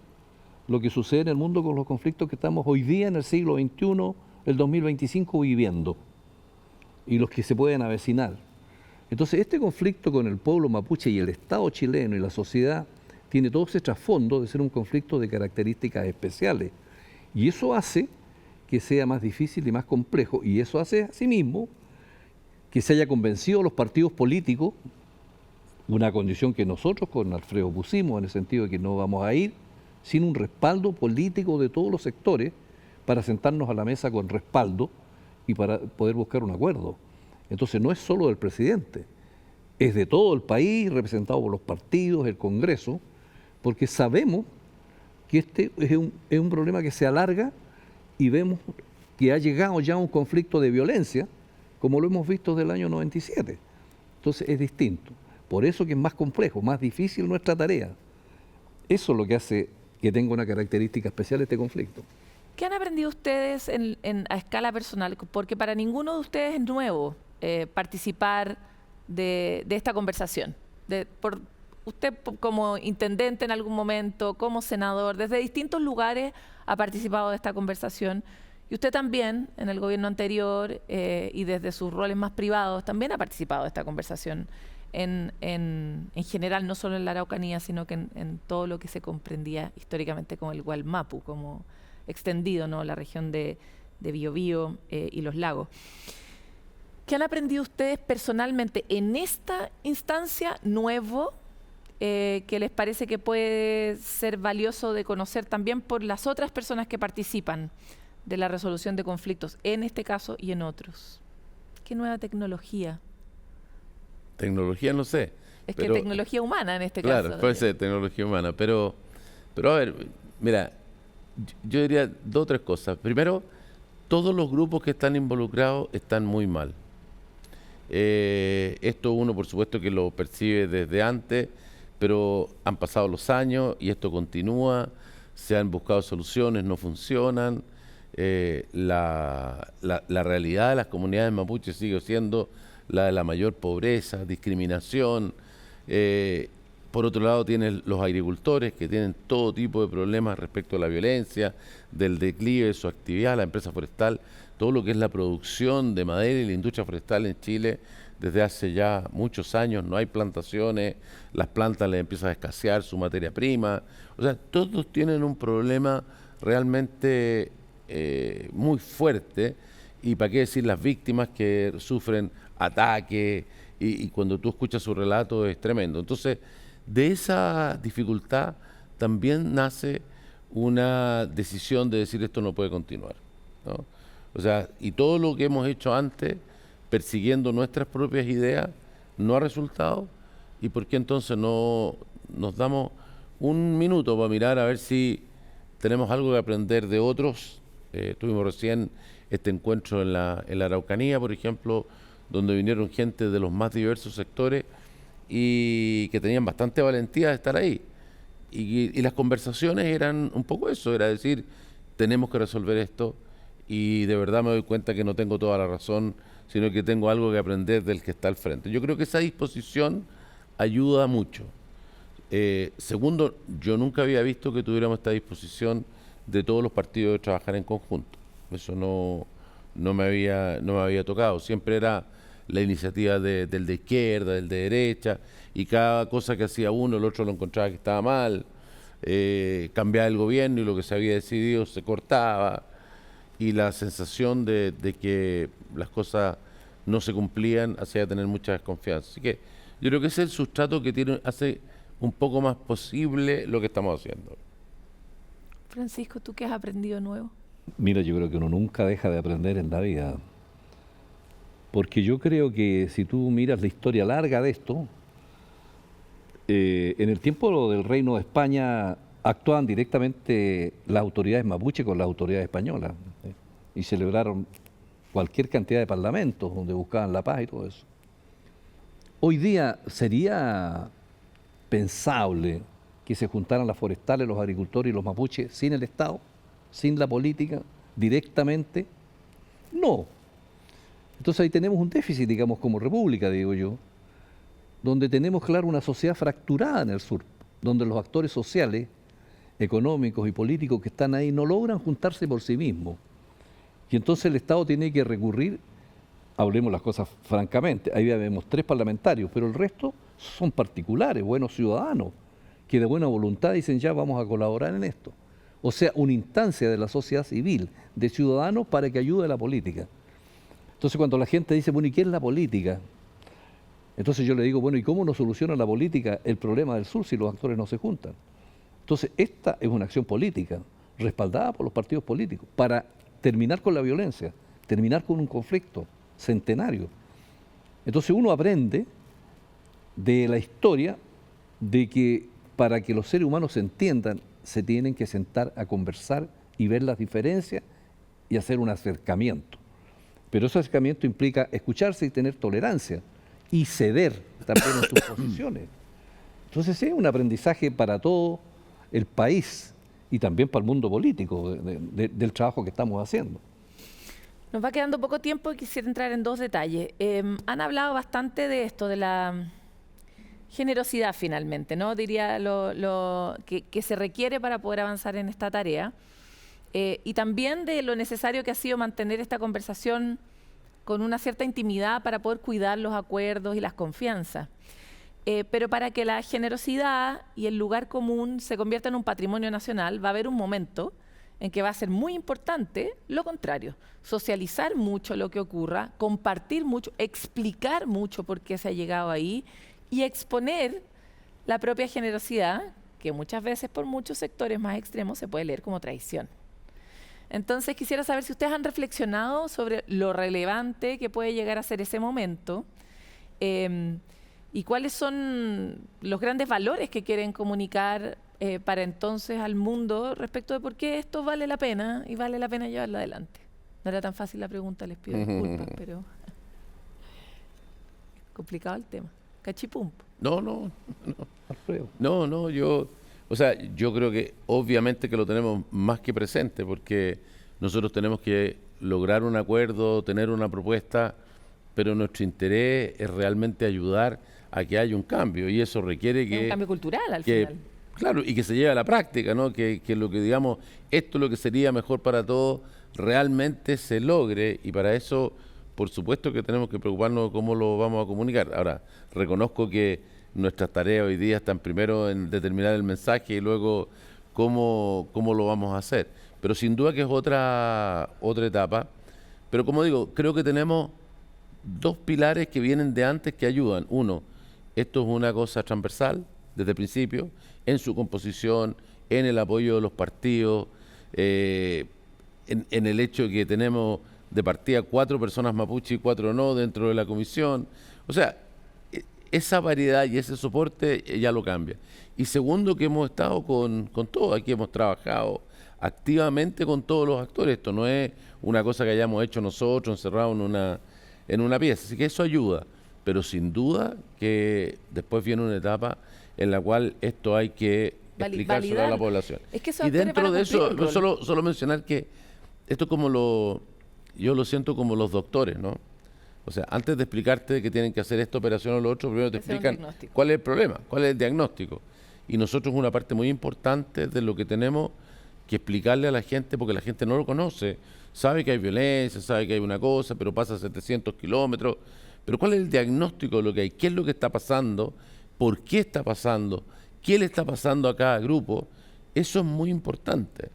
lo que sucede en el mundo con los conflictos que estamos hoy día en el siglo XXI, el 2025 viviendo, y los que se pueden avecinar. Entonces este conflicto con el pueblo mapuche y el Estado chileno y la sociedad tiene todo ese trasfondo de ser un conflicto de características especiales. Y eso hace que sea más difícil y más complejo, y eso hace asimismo que se haya convencido a los partidos políticos, una condición que nosotros con Alfredo pusimos, en el sentido de que no vamos a ir sin un respaldo político de todos los sectores para sentarnos a la mesa con respaldo y para poder buscar un acuerdo. Entonces no es solo del presidente, es de todo el país, representado por los partidos, el Congreso, porque sabemos que este es un problema que se alarga y vemos que ha llegado ya a un conflicto de violencia, como lo hemos visto desde el año 97. Entonces es distinto. Por eso que es más complejo, más difícil nuestra tarea. Eso es lo que hace que tenga una característica especial este conflicto. ¿Qué han aprendido ustedes a escala personal? Porque para ninguno de ustedes es nuevo participar de esta conversación. Usted como intendente en algún momento, como senador, desde distintos lugares ha participado de esta conversación. Y usted también, en el gobierno anterior y desde sus roles más privados, también ha participado de esta conversación en general, no solo en la Araucanía, sino que en todo lo que se comprendía históricamente como el Gualmapu, como extendido, ¿no? La región de Biobío y los lagos. ¿Qué han aprendido ustedes personalmente en esta instancia nuevo que les parece que puede ser valioso de conocer también por las otras personas que participan de la resolución de conflictos, en este caso y en otros? ¿Qué nueva tecnología? Tecnología no sé. Es que tecnología humana en este caso. Claro, puede ser tecnología humana, pero a ver, mira, yo diría 2 o 3 cosas. Primero, todos los grupos que están involucrados están muy mal. Esto uno, por supuesto, que lo percibe desde antes, pero han pasado los años y esto continúa, se han buscado soluciones, no funcionan. La realidad de las comunidades mapuches sigue siendo la de la mayor pobreza, discriminación. Por otro lado, tienen los agricultores que tienen todo tipo de problemas respecto a la violencia, del declive de su actividad, la empresa forestal, todo lo que es la producción de madera y la industria forestal en Chile. Desde hace ya muchos años no hay plantaciones, las plantas les empiezan a escasear su materia prima. O sea, todos tienen un problema realmente muy fuerte, y para qué decir las víctimas que sufren ataques, y cuando tú escuchas su relato es tremendo. Entonces, de esa dificultad también nace una decisión de decir esto no puede continuar, ¿no? O sea, y todo lo que hemos hecho antes, persiguiendo nuestras propias ideas, no ha resultado. ¿Y por qué entonces no nos damos un minuto para mirar a ver si tenemos algo que aprender de otros? Tuvimos recién este encuentro en la Araucanía, por ejemplo, donde vinieron gente de los más diversos sectores y que tenían bastante valentía de estar ahí. Y las conversaciones eran un poco eso, era decir, tenemos que resolver esto, y de verdad me doy cuenta que no tengo toda la razón, sino que tengo algo que aprender del que está al frente. Yo creo que esa disposición ayuda mucho. Segundo, yo nunca había visto que tuviéramos esta disposición de todos los partidos de trabajar en conjunto. Eso no me había tocado. Siempre era la iniciativa del de izquierda, del de derecha, y cada cosa que hacía uno, el otro lo encontraba que estaba mal. Cambiaba el gobierno y lo que se había decidido se cortaba, y la sensación de que las cosas no se cumplían hacía tener mucha desconfianza. Así que yo creo que ese es el sustrato que hace un poco más posible lo que estamos haciendo. Francisco, ¿tú qué has aprendido nuevo? Mira, yo creo que uno nunca deja de aprender en la vida, porque yo creo que si tú miras la historia larga de esto, en el tiempo del Reino de España actuaban directamente las autoridades mapuche con las autoridades españolas, y celebraron cualquier cantidad de parlamentos donde buscaban la paz y todo eso. Hoy día sería pensable que se juntaran las forestales, los agricultores y los mapuches sin el Estado, sin la política, directamente. No. Entonces ahí tenemos un déficit, digamos, como república, digo yo, donde tenemos, claro, una sociedad fracturada en el sur, donde los actores sociales, económicos y políticos que están ahí no logran juntarse por sí mismos. Y entonces el Estado tiene que recurrir, hablemos las cosas francamente, ahí vemos 3 parlamentarios, pero el resto son particulares, buenos ciudadanos, que de buena voluntad dicen ya vamos a colaborar en esto. O sea, una instancia de la sociedad civil, de ciudadanos para que ayude a la política. Entonces cuando la gente dice, bueno, ¿y qué es la política? Entonces yo le digo, bueno, ¿y cómo no soluciona la política el problema del sur si los actores no se juntan? Entonces esta es una acción política, respaldada por los partidos políticos, para terminar con la violencia, terminar con un conflicto centenario. Entonces uno aprende de la historia de que para que los seres humanos se entiendan, se tienen que sentar a conversar y ver las diferencias y hacer un acercamiento. Pero ese acercamiento implica escucharse y tener tolerancia y ceder también en sus posiciones. Entonces es un aprendizaje para todo el país y también para el mundo político del trabajo que estamos haciendo. Nos va quedando poco tiempo y quisiera entrar en 2 detalles. Han hablado bastante de esto, de la generosidad finalmente, ¿no? Diría lo que se requiere para poder avanzar en esta tarea. Y también de lo necesario que ha sido mantener esta conversación con una cierta intimidad para poder cuidar los acuerdos y las confianzas. Pero para que la generosidad y el lugar común se conviertan en un patrimonio nacional, va a haber un momento en que va a ser muy importante lo contrario, socializar mucho lo que ocurra, compartir mucho, explicar mucho por qué se ha llegado ahí y exponer la propia generosidad, que muchas veces por muchos sectores más extremos se puede leer como traición. Entonces quisiera saber si ustedes han reflexionado sobre lo relevante que puede llegar a ser ese momento y cuáles son los grandes valores que quieren comunicar para entonces al mundo respecto de por qué esto vale la pena y vale la pena llevarlo adelante. No era tan fácil la pregunta, les pido disculpas, pero complicado el tema. Cachipum. No, yo creo que obviamente que lo tenemos más que presente, porque nosotros tenemos que lograr un acuerdo, tener una propuesta, pero nuestro interés es realmente ayudar a que haya un cambio, y eso requiere que... un cambio cultural al final. Claro, y que se lleve a la práctica, ¿no? Que lo que digamos, esto es lo que sería mejor para todos, realmente se logre, y para eso, por supuesto que tenemos que preocuparnos de cómo lo vamos a comunicar. Ahora, reconozco que nuestras tareas hoy día están primero en determinar el mensaje y luego cómo lo vamos a hacer. Pero sin duda que es otra etapa. Pero como digo, creo que tenemos dos pilares que vienen de antes que ayudan. Uno, esto es una cosa transversal desde el principio, en su composición, en el apoyo de los partidos, en el hecho de que tenemos de partida 4 personas mapuche y 4 no dentro de la comisión. O sea, esa variedad y ese soporte ya lo cambia. Y segundo, que hemos estado con todo, aquí hemos trabajado activamente con todos los actores. Esto no es una cosa que hayamos hecho nosotros encerrados en una pieza, así que eso ayuda. Pero sin duda que después viene una etapa en la cual esto hay que explicárselo a la población. Es que y dentro de eso, solo mencionar que esto yo lo siento como los doctores, ¿no? O sea, antes de explicarte que tienen que hacer esta operación o lo otro, primero te explican cuál es el problema, cuál es el diagnóstico. Y nosotros una parte muy importante de lo que tenemos que explicarle a la gente, porque la gente no lo conoce, sabe que hay violencia, sabe que hay una cosa, pero pasa 700 kilómetros. Pero ¿cuál es el diagnóstico de lo que hay? ¿Qué es lo que está pasando? ¿Por qué está pasando? ¿Qué le está pasando a cada grupo? Eso es muy importante.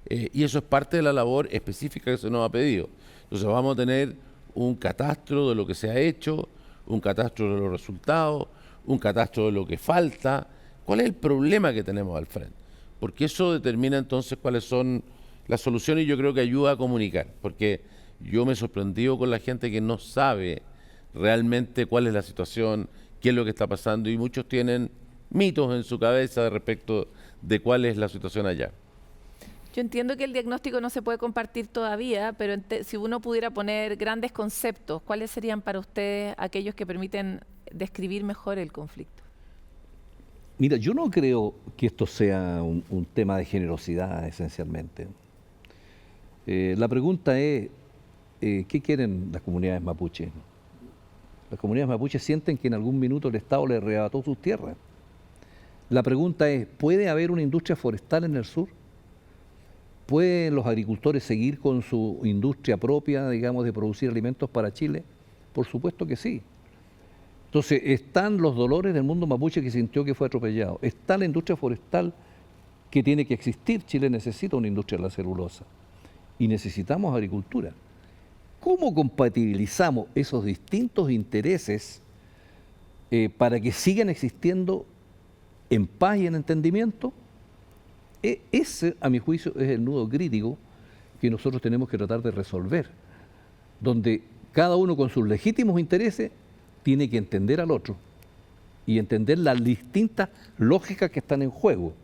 Y eso es parte de la labor específica que se nos ha pedido. Entonces vamos a tener un catastro de lo que se ha hecho, un catastro de los resultados, un catastro de lo que falta. ¿Cuál es el problema que tenemos al frente? Porque eso determina entonces cuáles son las soluciones, y yo creo que ayuda a comunicar. Porque yo me he sorprendido con la gente que no sabe realmente cuál es la situación, qué es lo que está pasando, y muchos tienen mitos en su cabeza respecto de cuál es la situación allá. Yo entiendo que el diagnóstico no se puede compartir todavía, pero si uno pudiera poner grandes conceptos, ¿cuáles serían para ustedes aquellos que permiten describir mejor el conflicto? Mira, yo no creo que esto sea un tema de generosidad esencialmente. La pregunta es, ¿qué quieren las comunidades mapuches? Las comunidades mapuches sienten que en algún minuto el Estado les arrebató sus tierras. La pregunta es, ¿puede haber una industria forestal en el sur? ¿Pueden los agricultores seguir con su industria propia, digamos, de producir alimentos para Chile? Por supuesto que sí. Entonces, están los dolores del mundo mapuche que sintió que fue atropellado. Está la industria forestal que tiene que existir. Chile necesita una industria de la celulosa. Y necesitamos agricultura. ¿Cómo compatibilizamos esos distintos intereses para que sigan existiendo en paz y en entendimiento? Ese, a mi juicio, es el nudo crítico que nosotros tenemos que tratar de resolver, donde cada uno con sus legítimos intereses tiene que entender al otro y entender las distintas lógicas que están en juego,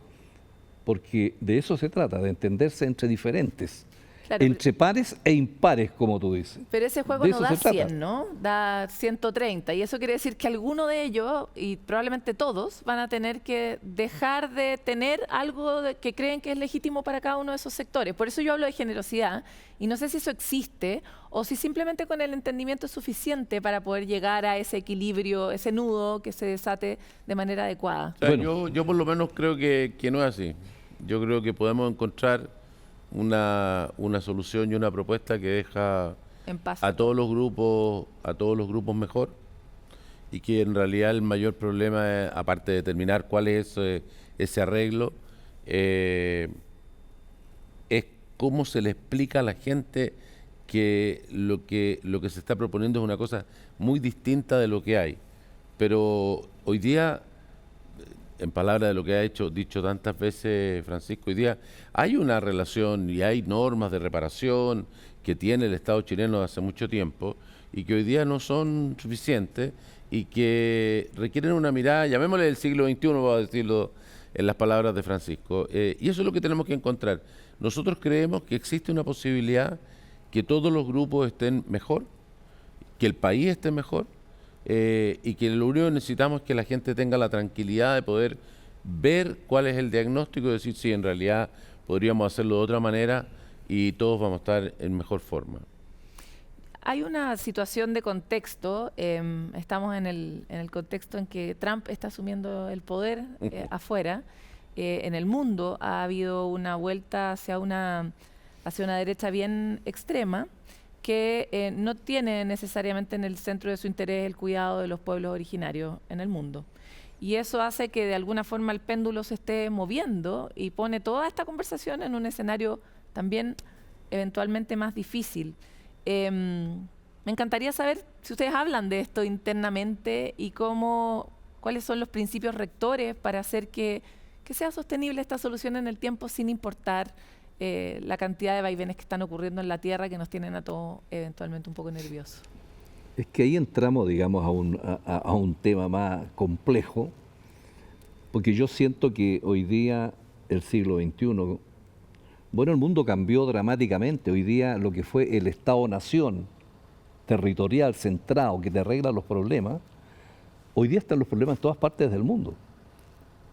porque de eso se trata, de entenderse entre diferentes. Claro, entre pares e impares, como tú dices. Pero ese juego no da 100, ¿no? Da 130. Y eso quiere decir que alguno de ellos, y probablemente todos, van a tener que dejar de tener algo que creen que es legítimo para cada uno de esos sectores. Por eso yo hablo de generosidad. Y no sé si eso existe o si simplemente con el entendimiento es suficiente para poder llegar a ese equilibrio, ese nudo que se desate de manera adecuada. O sea, yo por lo menos creo que no es así. Yo creo que podemos encontrar una solución y una propuesta que deja a todos los grupos mejor, y que en realidad el mayor problema es, aparte de determinar cuál es ese arreglo, es cómo se le explica a la gente que lo que se está proponiendo es una cosa muy distinta de lo que hay. Pero hoy día, en palabras de lo que ha dicho tantas veces Francisco, hoy día hay una relación y hay normas de reparación que tiene el Estado chileno hace mucho tiempo y que hoy día no son suficientes y que requieren una mirada, llamémosle del siglo XXI, voy a decirlo en las palabras de Francisco, y eso es lo que tenemos que encontrar. Nosotros creemos que existe una posibilidad que todos los grupos estén mejor, que el país esté mejor, y que lo único que necesitamos es que la gente tenga la tranquilidad de poder ver cuál es el diagnóstico y decir, sí, en realidad podríamos hacerlo de otra manera y todos vamos a estar en mejor forma. Hay una situación de contexto, estamos en el contexto en que Trump está asumiendo el poder afuera. En el mundo ha habido una vuelta hacia una derecha bien extrema que no tiene necesariamente en el centro de su interés el cuidado de los pueblos originarios en el mundo. Y eso hace que de alguna forma el péndulo se esté moviendo y pone toda esta conversación en un escenario también eventualmente más difícil. Me encantaría saber si ustedes hablan de esto internamente y cuáles son los principios rectores para hacer que sea sostenible esta solución en el tiempo sin importar la cantidad de vaivenes que están ocurriendo en la Tierra que nos tienen a todos eventualmente un poco nerviosos. Es que ahí entramos, digamos, a un tema más complejo, porque yo siento que hoy día, el siglo XXI, bueno, el mundo cambió dramáticamente. Hoy día lo que fue el Estado-Nación territorial, centrado, que te arregla los problemas, hoy día están los problemas en todas partes del mundo.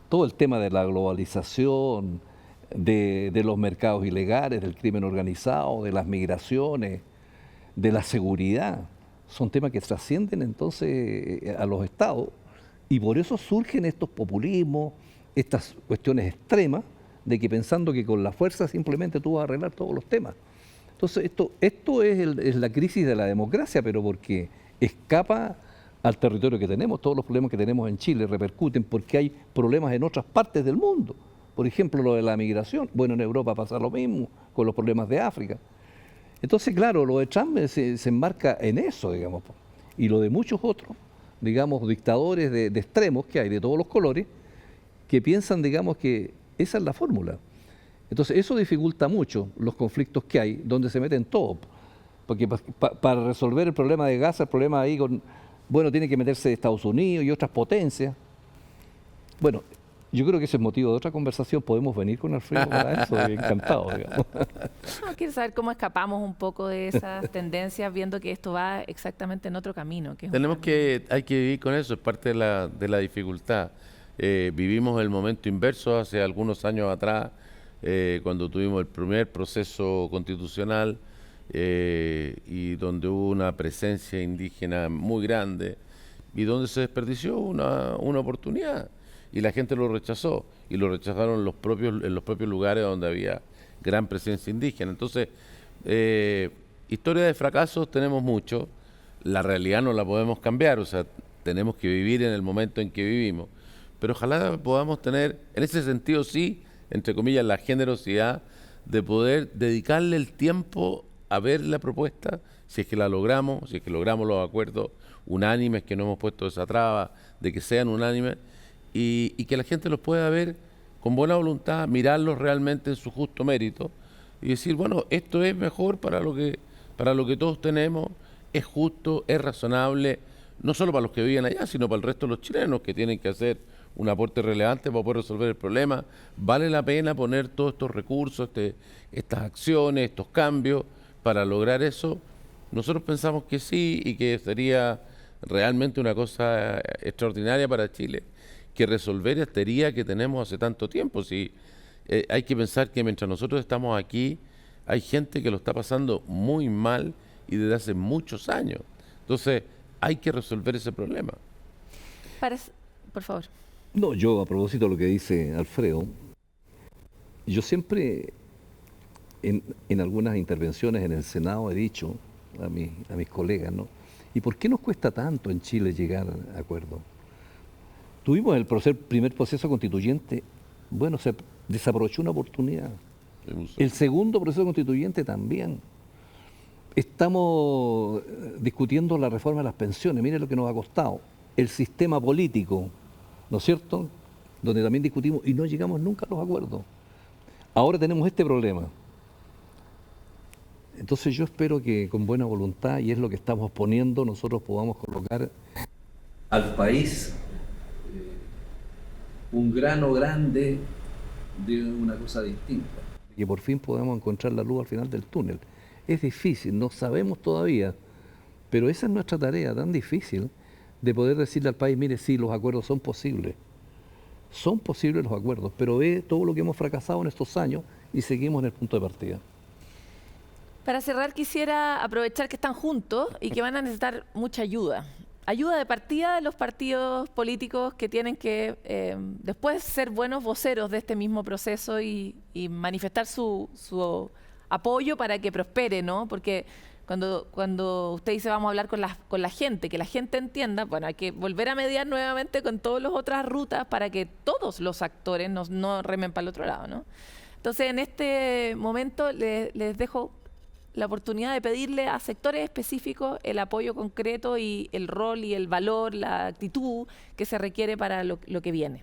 Todo el tema de la globalización, de los mercados ilegales, del crimen organizado, de las migraciones, de la seguridad, son temas que trascienden entonces a los estados y por eso surgen estos populismos, estas cuestiones extremas, de que pensando que con la fuerza simplemente tú vas a arreglar todos los temas. Entonces esto es la crisis de la democracia, pero porque escapa al territorio que tenemos. Todos los problemas que tenemos en Chile repercuten porque hay problemas en otras partes del mundo. Por ejemplo, lo de la migración. Bueno, en Europa pasa lo mismo con los problemas de África. Entonces, claro, lo de Trump se enmarca en eso, digamos, y lo de muchos otros, digamos, dictadores de extremos que hay, de todos los colores, que piensan, digamos, que esa es la fórmula. Entonces, eso dificulta mucho los conflictos que hay, donde se meten todos. Porque para resolver el problema de Gaza, el problema ahí tiene que meterse Estados Unidos y otras potencias. Bueno, yo creo que ese es motivo de otra conversación. Podemos venir con Alfredo para eso, encantado, digamos. No, quiero saber cómo escapamos un poco de esas tendencias, viendo que esto va exactamente en otro camino. Hay que vivir con eso, es parte de la dificultad. Vivimos el momento inverso hace algunos años atrás, cuando tuvimos el primer proceso constitucional y donde hubo una presencia indígena muy grande y donde se desperdició una oportunidad y la gente lo rechazó y lo rechazaron en los propios lugares donde había gran presencia indígena. Entonces, historia de fracasos tenemos mucho, la realidad no la podemos cambiar, o sea, tenemos que vivir en el momento en que vivimos. Pero ojalá podamos tener, en ese sentido sí, entre comillas, la generosidad de poder dedicarle el tiempo a ver la propuesta, si es que la logramos, si es que logramos los acuerdos unánimes, que no hemos puesto esa traba, de que sean unánimes, y que la gente los pueda ver con buena voluntad, mirarlos realmente en su justo mérito, y decir, bueno, esto es mejor para lo que todos tenemos, es justo, es razonable, no solo para los que viven allá, sino para el resto de los chilenos que tienen que hacer un aporte relevante para poder resolver el problema. Vale la pena poner todos estos recursos, estas acciones, estos cambios para lograr eso. Nosotros pensamos que sí y que sería realmente una cosa extraordinaria para Chile, que resolver esta herida que tenemos hace tanto tiempo. Sí, hay que pensar que mientras nosotros estamos aquí, hay gente que lo está pasando muy mal y desde hace muchos años. Entonces, hay que resolver ese problema. Por favor. No, yo a propósito de lo que dice Alfredo, yo siempre en algunas intervenciones en el Senado he dicho a mis colegas, ¿no? ¿Y por qué nos cuesta tanto en Chile llegar a acuerdos? Tuvimos el primer proceso constituyente, bueno, se desaprovechó una oportunidad. El segundo proceso constituyente también. Estamos discutiendo la reforma de las pensiones, mire lo que nos ha costado. El sistema político, ¿no es cierto?, donde también discutimos y no llegamos nunca a los acuerdos. Ahora tenemos este problema. Entonces yo espero que con buena voluntad, y es lo que estamos poniendo, nosotros podamos colocar al país un grano grande de una cosa distinta. Que por fin podamos encontrar la luz al final del túnel. Es difícil, no sabemos todavía, pero esa es nuestra tarea tan difícil de poder decirle al país, mire, sí, los acuerdos son posibles. Son posibles los acuerdos, pero ve todo lo que hemos fracasado en estos años y seguimos en el punto de partida. Para cerrar, quisiera aprovechar que están juntos y que van a necesitar mucha ayuda. Ayuda de partida de los partidos políticos que tienen que después ser buenos voceros de este mismo proceso y manifestar su apoyo para que prospere, ¿no? Porque cuando usted dice vamos a hablar con la gente, que la gente entienda, bueno, hay que volver a mediar nuevamente con todas las otras rutas para que todos los actores no remen para el otro lado, ¿no? Entonces, en este momento les dejo la oportunidad de pedirle a sectores específicos el apoyo concreto y el rol y el valor, la actitud que se requiere para lo que viene.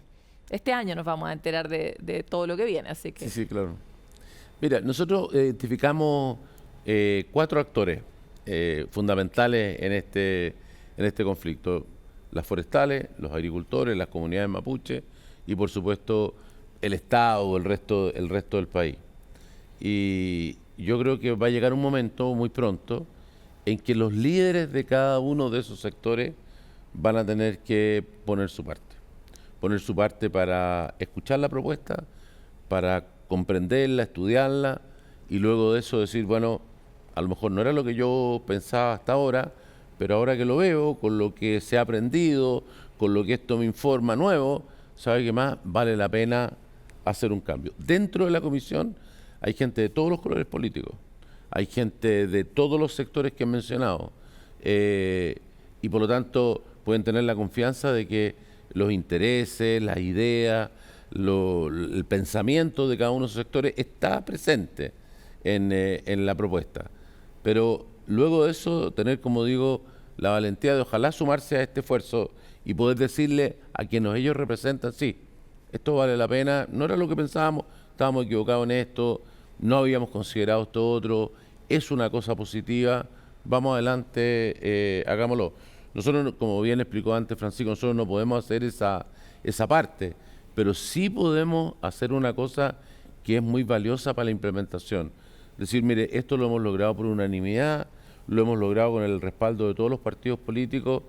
Este año nos vamos a enterar de todo lo que viene, así que... Sí, claro. Mira, nosotros identificamos 4 actores fundamentales en este conflicto. Las forestales, los agricultores, las comunidades mapuche y, por supuesto, el Estado o el resto del país. Y yo creo que va a llegar un momento muy pronto en que los líderes de cada uno de esos sectores van a tener que poner su parte para escuchar la propuesta, para comprenderla, estudiarla y luego de eso decir, bueno, a lo mejor no era lo que yo pensaba hasta ahora, pero ahora que lo veo, con lo que se ha aprendido, con lo que esto me informa nuevo, sabe que más vale la pena hacer un cambio. Dentro de la comisión hay gente de todos los colores políticos, hay gente de todos los sectores que he mencionado y por lo tanto pueden tener la confianza de que los intereses, las ideas, el pensamiento de cada uno de esos sectores está presente en la propuesta. Pero luego de eso tener, como digo, la valentía de ojalá sumarse a este esfuerzo y poder decirle a quienes ellos representan, sí, esto vale la pena, no era lo que pensábamos, estábamos equivocados en esto, no habíamos considerado esto otro, es una cosa positiva, vamos adelante, hagámoslo. Nosotros, como bien explicó antes Francisco, nosotros no podemos hacer esa parte, pero sí podemos hacer una cosa que es muy valiosa para la implementación. Decir, mire, esto lo hemos logrado por unanimidad, lo hemos logrado con el respaldo de todos los partidos políticos.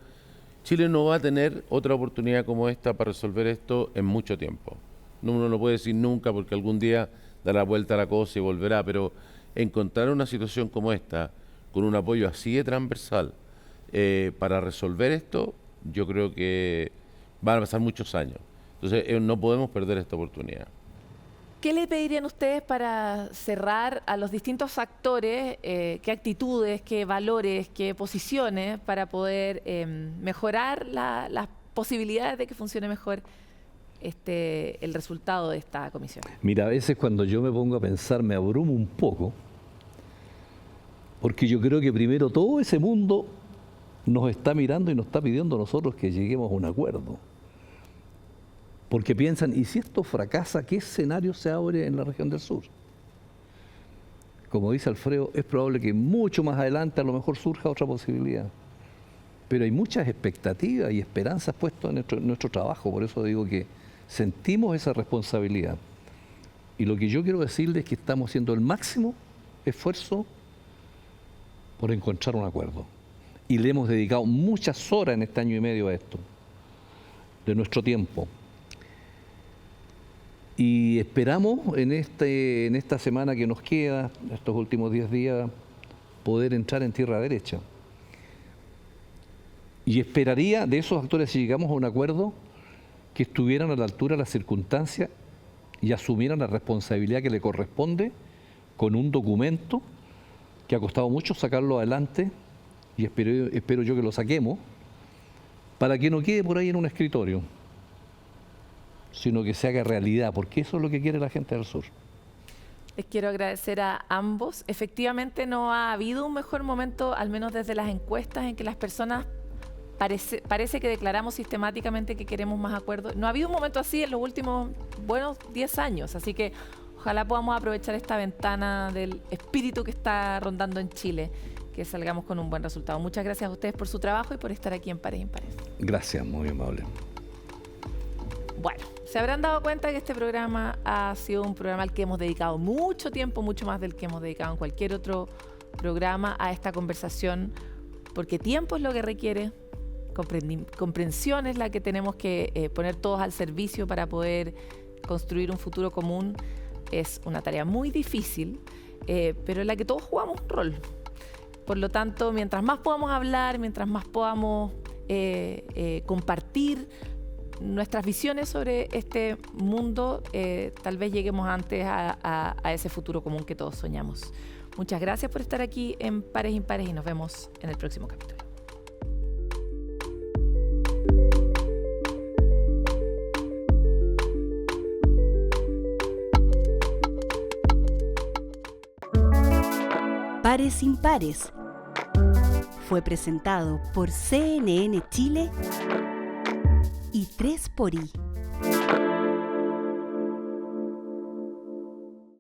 Chile no va a tener otra oportunidad como esta para resolver esto en mucho tiempo. Uno no puede decir nunca porque algún día dará vuelta a la cosa y volverá, pero encontrar una situación como esta, con un apoyo así de transversal, para resolver esto, yo creo que van a pasar muchos años. Entonces no podemos perder esta oportunidad. ¿Qué le pedirían ustedes para cerrar a los distintos actores? ¿Qué actitudes, qué valores, qué posiciones para poder mejorar las posibilidades de que funcione mejor el resultado de esta comisión? Mira, a veces cuando yo me pongo a pensar me abrumo un poco, porque yo creo que primero todo ese mundo nos está mirando y nos está pidiendo a nosotros que lleguemos a un acuerdo. Porque piensan, ¿y si esto fracasa, qué escenario se abre en la región del sur? Como dice Alfredo, es probable que mucho más adelante a lo mejor surja otra posibilidad. Pero hay muchas expectativas y esperanzas puestas en nuestro trabajo, por eso digo que sentimos esa responsabilidad. Y lo que yo quiero decirles es que estamos haciendo el máximo esfuerzo por encontrar un acuerdo. Y le hemos dedicado muchas horas en este año y medio a esto, de nuestro tiempo. Y esperamos en esta semana que nos queda, estos últimos 10 días, poder entrar en tierra derecha. Y esperaría de esos actores, si llegamos a un acuerdo, que estuvieran a la altura de las circunstancias y asumieran la responsabilidad que le corresponde con un documento que ha costado mucho sacarlo adelante y espero yo que lo saquemos para que no quede por ahí en un escritorio, sino que se haga realidad, porque eso es lo que quiere la gente del sur. Les quiero agradecer a ambos. Efectivamente no ha habido un mejor momento, al menos desde las encuestas, en que las personas parece que declaramos sistemáticamente que queremos más acuerdos. No ha habido un momento así en los últimos buenos 10 años, así que ojalá podamos aprovechar esta ventana del espíritu que está rondando en Chile, que salgamos con un buen resultado. Muchas gracias a ustedes por su trabajo y por estar aquí en Pares Impares. Gracias, muy amable. Bueno, se habrán dado cuenta que este programa ha sido un programa al que hemos dedicado mucho tiempo, mucho más del que hemos dedicado en cualquier otro programa a esta conversación, porque tiempo es lo que requiere, comprensión es la que tenemos que poner todos al servicio para poder construir un futuro común. Es una tarea muy difícil, pero en la que todos jugamos un rol. Por lo tanto, mientras más podamos hablar, mientras más podamos compartir nuestras visiones sobre este mundo, tal vez lleguemos antes a ese futuro común que todos soñamos. Muchas gracias por estar aquí en Pares Impares y nos vemos en el próximo capítulo. Pares Impares fue presentado por CNN Chile y 3xI.